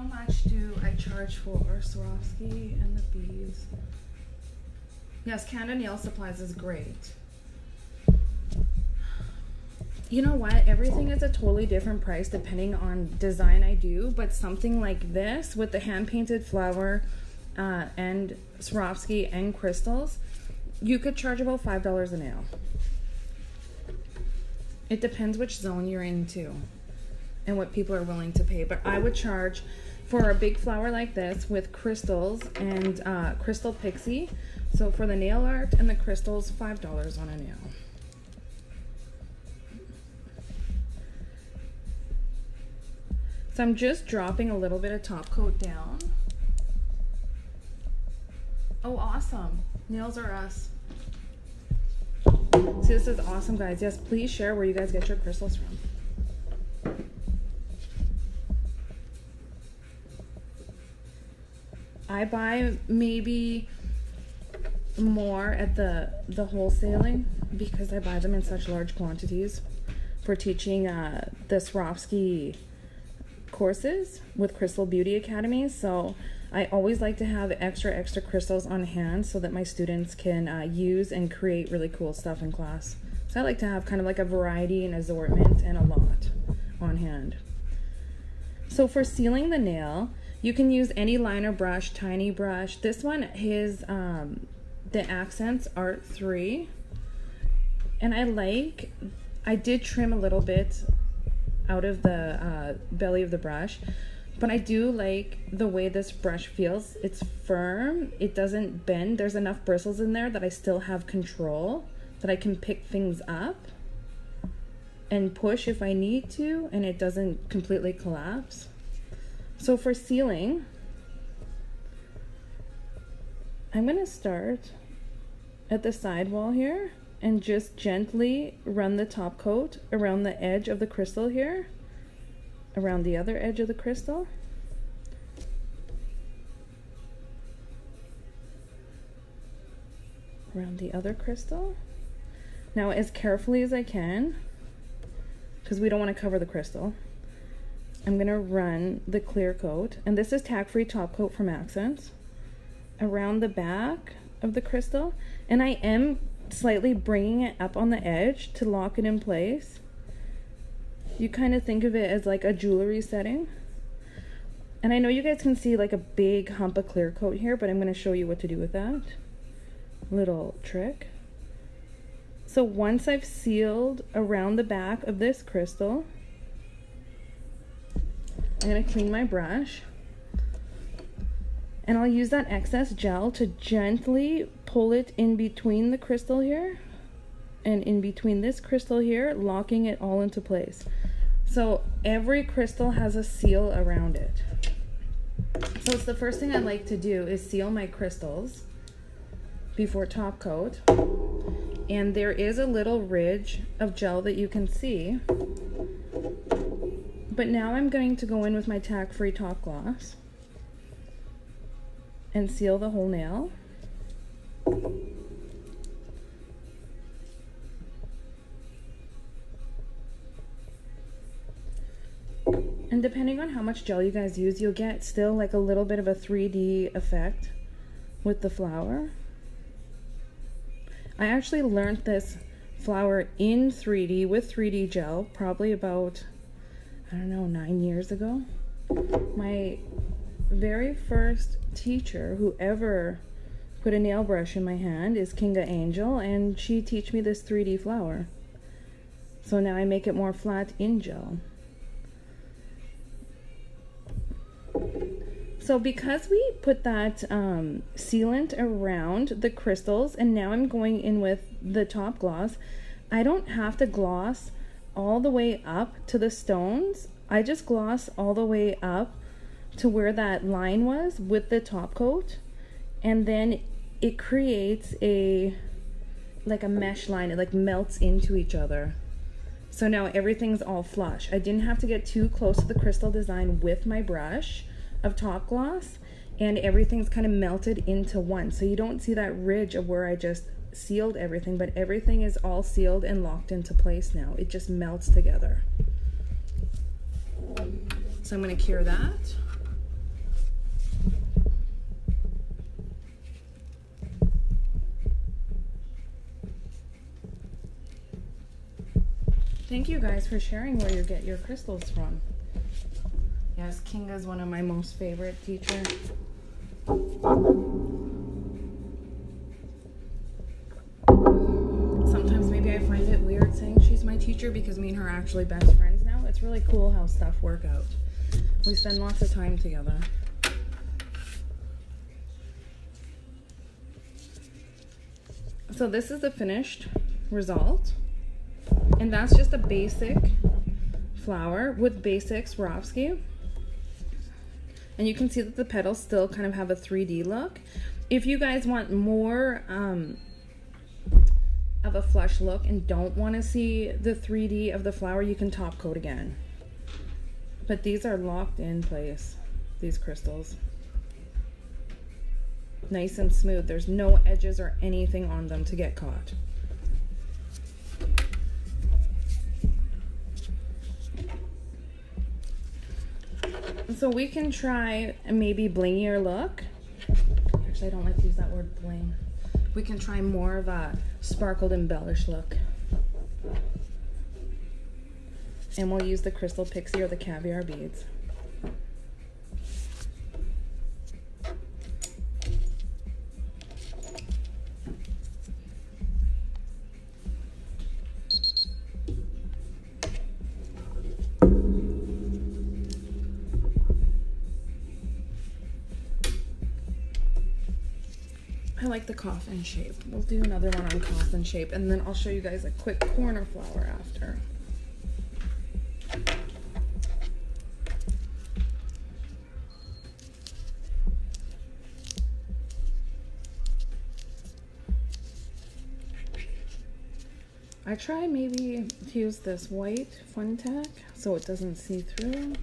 much do I charge for Swarovski and the beads? Yes, Canada Nail Supplies is great. You know what? Everything is a totally different price depending on design I do, but something like this with the hand-painted flower and Swarovski and crystals, you could charge about $5 a nail. It depends which zone you're into and what people are willing to pay, but I would charge for a big flower like this with crystals and crystal pixie. So for the nail art and the crystals, $5 on a nail. So I'm just dropping a little bit of top coat down. Oh, awesome. Nails are us. See, this is awesome, guys. Yes, please share where you guys get your crystals from. I buy maybe more at the wholesaling because I buy them in such large quantities for teaching the Swarovski courses with Crystal Beauty Academy. So I always like to have extra crystals on hand so that my students can use and create really cool stuff in class. So I like to have kind of like a variety and assortment and a lot on hand. So for sealing the nail, you can use any liner brush, tiny brush. This one is the Accents Art 3, and I did trim a little bit out of the belly of the brush, but I do like the way this brush feels. It's firm, it doesn't bend. There's enough bristles in there that I still have control, that I can pick things up and push if I need to, and it doesn't completely collapse. So for sealing, I'm gonna start at the sidewall here and just gently run the top coat around the edge of the crystal here, around the other edge of the crystal. Around the other crystal. Now as carefully as I can, because we don't want to cover the crystal, I'm gonna run the clear coat, and this is tack-free top coat from Accents, around the back of the crystal, and I am slightly bringing it up on the edge to lock it in place. You kind of think of it as like a jewelry setting. And I know you guys can see like a big hump of clear coat here, but I'm going to show you what to do with that little trick. So once I've sealed around the back of this crystal, I'm going to clean my brush, and I'll use that excess gel to gently pull it in between the crystal here and in between this crystal here, locking it all into place. So every crystal has a seal around it. So it's the first thing I like to do is seal my crystals before top coat. And there is a little ridge of gel that you can see. But now I'm going to go in with my tack-free top gloss and seal the whole nail. And depending on how much gel you guys use, you'll get still like a little bit of a 3D effect with the flower. I actually learned this flower in 3D with 3D gel probably about, I don't know, 9 years ago. My very first teacher who ever put a nail brush in my hand is Kinga Angel, and she taught me this 3D flower. So now I make it more flat in gel. So because we put that sealant around the crystals, and now I'm going in with the top gloss, I don't have to gloss all the way up to the stones. I just gloss all the way up to where that line was with the top coat, and then it creates like a mesh line. It like melts into each other. So now everything's all flush. I didn't have to get too close to the crystal design with my brush of top gloss, and everything's kind of melted into one. So you don't see that ridge of where I just sealed everything, but everything is all sealed and locked into place now. It just melts together. So I'm going to cure that. Thank you guys for sharing where you get your crystals from. Yes, Kinga's one of my most favorite teachers. Sometimes maybe I find it weird saying she's my teacher because me and her are actually best friends now. It's really cool how stuff work out. We spend lots of time together. So this is the finished result. And that's just a basic flower with basic Swarovski. And you can see that the petals still kind of have a 3D look. If you guys want more of a flush look and don't want to see the 3D of the flower, you can top coat again. But these are locked in place, these crystals. Nice and smooth. There's no edges or anything on them to get caught. So we can try a maybe blingier look. Actually, I don't like to use that word bling. We can try more of a sparkled embellished look. And we'll use the crystal pixie or the caviar beads. I like the coffin shape. We'll do another one on coffin shape, and then I'll show you guys a quick corner flower after. I try maybe to use this white fun tack so it doesn't see through.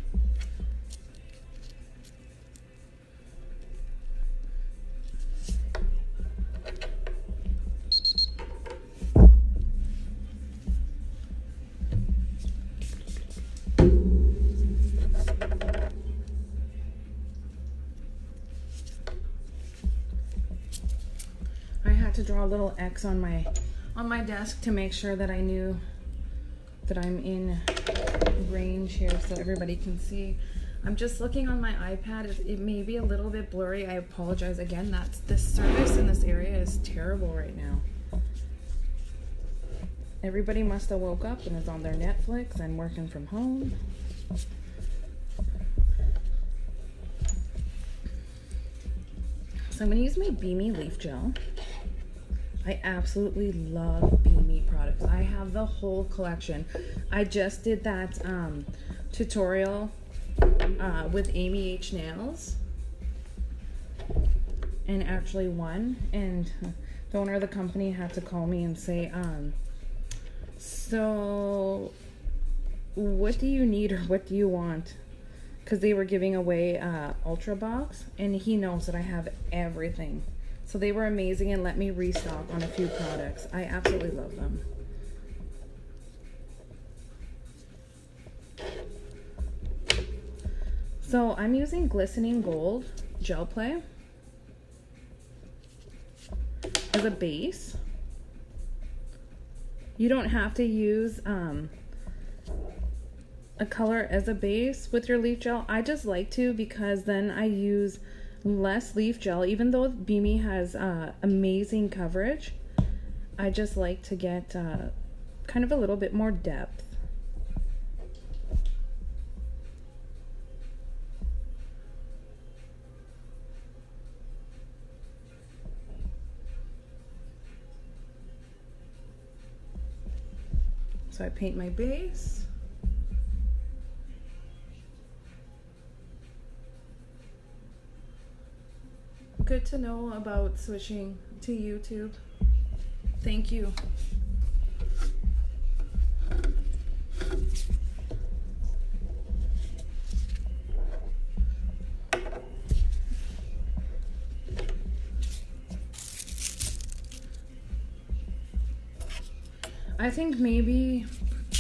To draw a little X on my desk to make sure that I knew that I'm in range here so everybody can see. I'm just looking on my iPad. It may be a little bit blurry. I apologize again. This service in this area is terrible right now. Everybody must have woke up and is on their Netflix and working from home. So I'm going to use my Beamy Leaf Gel. I absolutely love Beamy products. I have the whole collection. I just did that tutorial with Amy H Nails and actually won, and the owner of the company had to call me and say, so what do you need or what do you want? Because they were giving away Ultra Box, and he knows that I have everything. So they were amazing and let me restock on a few products. I absolutely love them. So I'm using Glistening Gold Gel Play as a base. You don't have to use a color as a base with your leaf gel. I just like to because then I use less leaf gel. Even though Beamy has amazing coverage, I just like to get kind of a little bit more depth. So I paint my base. Good to know about switching to YouTube. Thank you. I think maybe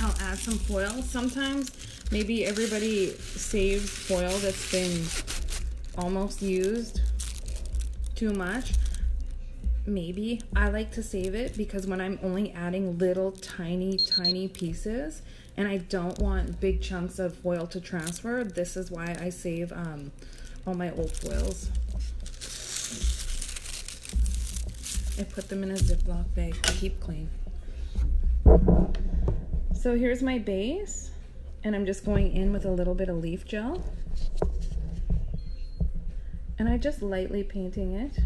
I'll add some foil. Sometimes maybe everybody saves foil that's been almost used too much. maybe. I like to save it because when I'm only adding little tiny pieces and I don't want big chunks of foil to transfer, this is why I save all my old foils. I put them in a Ziploc bag to keep clean. So here's my base, and I'm just going in with a little bit of leaf gel. And I just lightly painting it.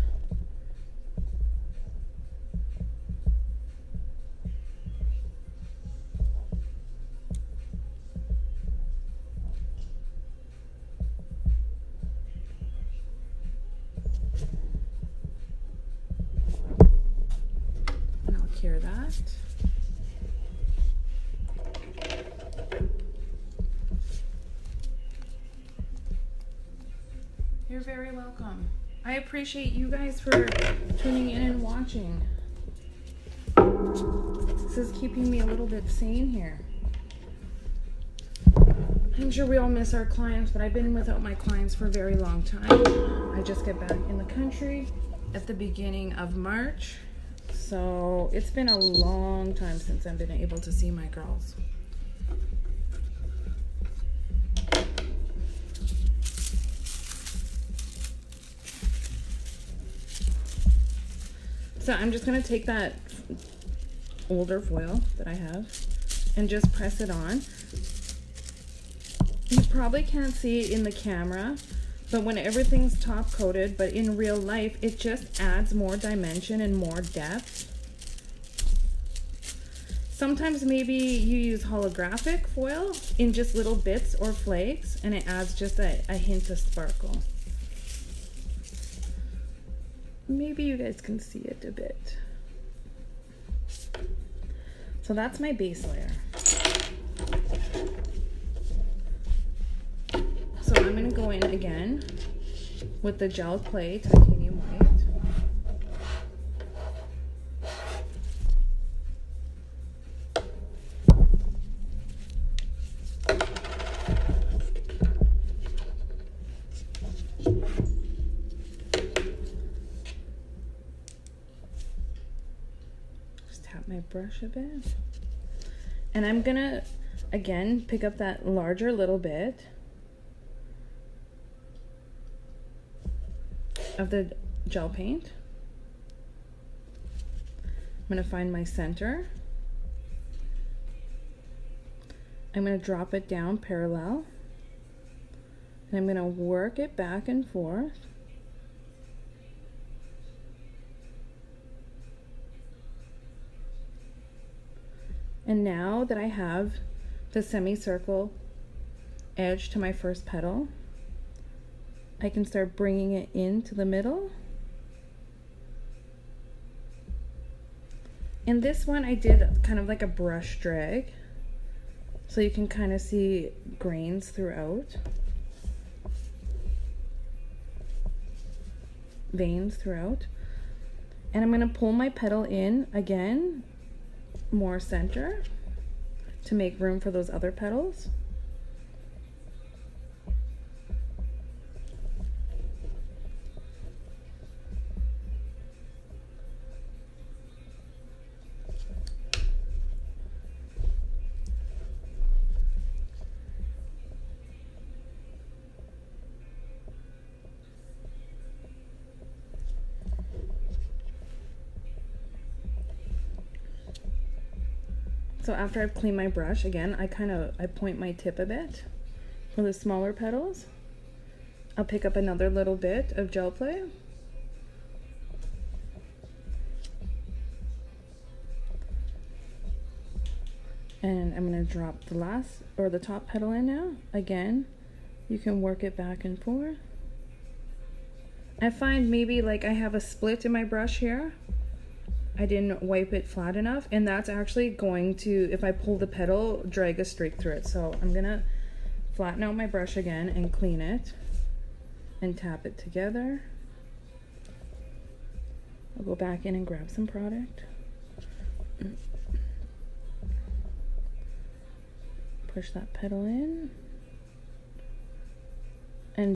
And I'll cure that. You're very welcome. I appreciate you guys for tuning in and watching. This is keeping me a little bit sane here. I'm sure we all miss our clients, but I've been without my clients for a very long time. I just get back in the country at the beginning of March. So it's been a long time since I've been able to see my girls. So I'm just going to take that older foil that I have and just press it on. You probably can't see it in the camera, but when everything's top coated, but in real life, it just adds more dimension and more depth. Sometimes maybe you use holographic foil in just little bits or flakes, and it adds just a hint of sparkle. Maybe you guys can see it a bit. So that's my base layer. So I'm going to go in again with the gel clay titanium white. My brush a bit, and I'm gonna again pick up that larger little bit of the gel paint. I'm gonna find my center. I'm gonna drop it down parallel, and I'm gonna work it back and forth. And now that I have the semicircle edge to my first petal, I can start bringing it into the middle. In this one, I did kind of like a brush drag, so you can kind of see grains throughout, veins throughout. And I'm gonna pull my petal in again, more center, to make room for those other petals. So after I've cleaned my brush, again, I point my tip a bit for the smaller petals. I'll pick up another little bit of gel play. And I'm gonna drop the last, or the top petal in now. Again, you can work it back and forth. I find maybe like I have a split in my brush here. I didn't wipe it flat enough, and that's actually going to, if I pull the petal, drag a streak through it. So I'm gonna flatten out my brush again and clean it and tap it together. I'll go back in and grab some product. Push that petal in.